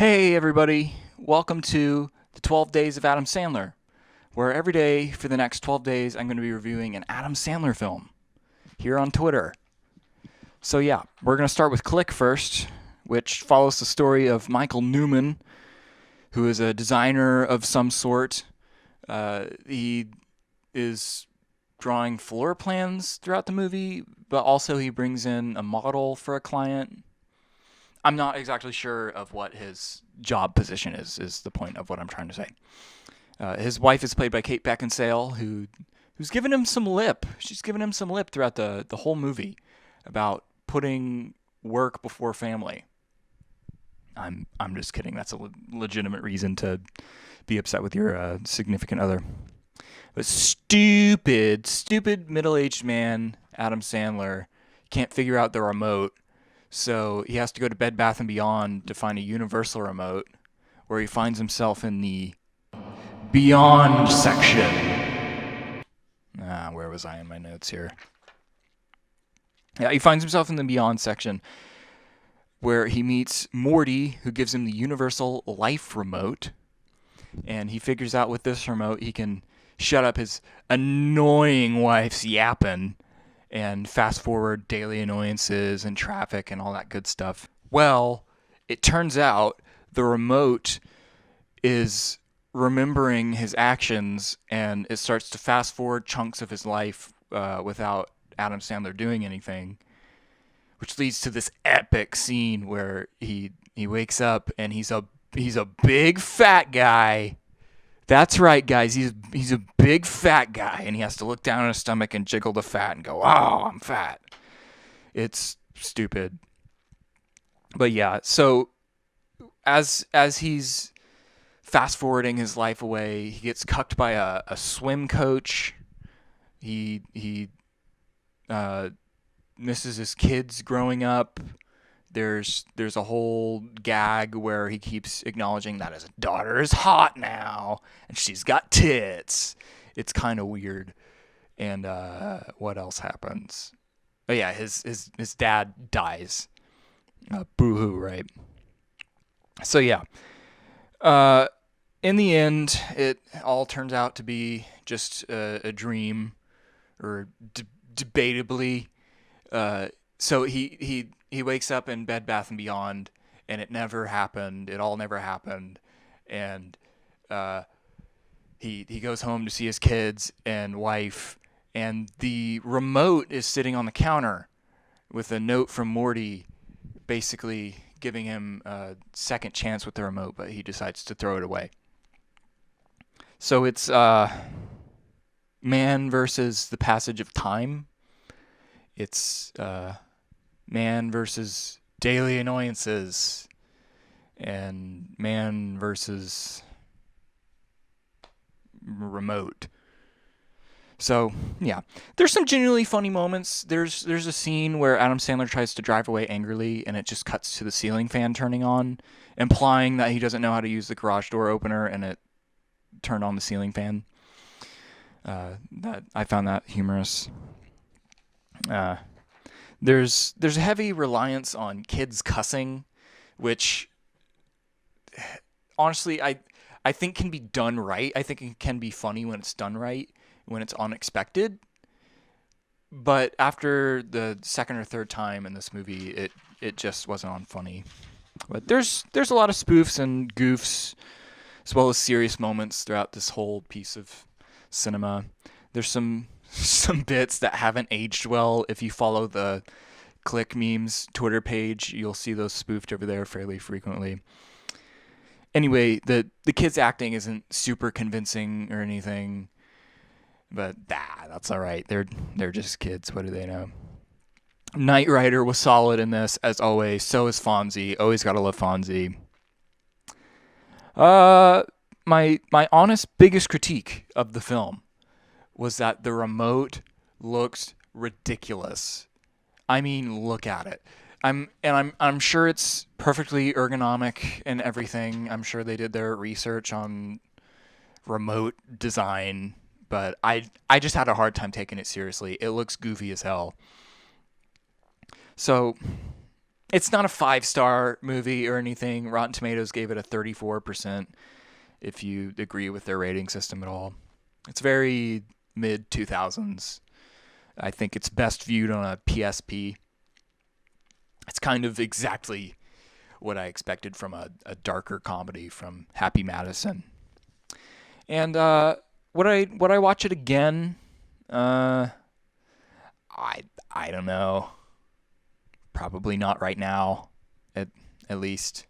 Hey, everybody. Welcome to the 12 Days of Adam Sandler, where every day for the next 12 days I'm going to be reviewing an Adam Sandler film here on Twitter. So, yeah, we're going to start with Click first, which follows the story of Michael Newman, who is a designer of some sort. He is drawing floor plans throughout the movie, but also he brings in a model for a client. I'm not exactly sure of what his job position is the point of what I'm trying to say. His wife is played by Kate Beckinsale, who's given him some lip. She's given him some lip throughout the whole movie about putting work before family. I'm just kidding. That's a legitimate reason to be upset with your significant other. But stupid middle-aged man Adam Sandler can't figure out the remote, so he has to go to Bed Bath & Beyond to find a universal remote, where he finds himself in the Beyond section. Where was I in my notes here? Yeah, he finds himself in the Beyond section, where he meets Morty, who gives him the universal life remote, and he figures out with this remote he can shut up his annoying wife's yapping and fast forward daily annoyances and traffic and all that good stuff. Well, it turns out the remote is remembering his actions, and it starts to fast forward chunks of his life without Adam Sandler doing anything, which leads to this epic scene where he wakes up and he's a big fat guy. That's right, guys. He's a big fat guy, and he has to look down on his stomach and jiggle the fat and go, "Oh, I'm fat." It's stupid. But yeah, so as he's fast forwarding his life away, he gets cucked by a swim coach. He misses his kids growing up. There's a whole gag where he keeps acknowledging that his daughter is hot now and she's got tits. It's kind of weird. And what else happens? Oh yeah, his dad dies. Boo-hoo, right? So yeah. In the end, it all turns out to be just a dream, or debatably. So he wakes up in Bed Bath & Beyond, and it never happened. It all never happened. And he goes home to see his kids and wife, and the remote is sitting on the counter with a note from Morty basically giving him a second chance with the remote, but he decides to throw it away. So it's man versus the passage of time. It's man versus daily annoyances, and man versus remote. So yeah, there's some genuinely funny moments. There's a scene where Adam Sandler tries to drive away angrily, and it just cuts to the ceiling fan turning on, implying that he doesn't know how to use the garage door opener, and it turned on the ceiling fan. That I found that humorous. There's a heavy reliance on kids cussing, which honestly I think can be done right. I think it can be funny when it's done right, when it's unexpected. But after the second or third time in this movie, it just wasn't on funny. But there's a lot of spoofs and goofs, as well as serious moments throughout this whole piece of cinema. There's some bits that haven't aged well. If you follow the Click Memes Twitter page, you'll see those spoofed over there fairly frequently. Anyway, the kids' acting isn't super convincing or anything, but that's all right. They're just kids. What do they know? Knight Rider was solid in this, as always. So is Fonzie. Always gotta love Fonzie. My honest biggest critique of the film was that the remote looks ridiculous. I mean, look at it. I'm sure it's perfectly ergonomic and everything. I'm sure they did their research on remote design, but I just had a hard time taking it seriously. It looks goofy as hell. So It's not a 5-star movie or anything. Rotten Tomatoes gave it a 34%, if you agree with their rating system at all. It's very mid 2000s. I think it's best viewed on a PSP. It's kind of exactly what I expected from a darker comedy from Happy Madison. And would I watch it again? Uh, I don't know. Probably not right now, at at least.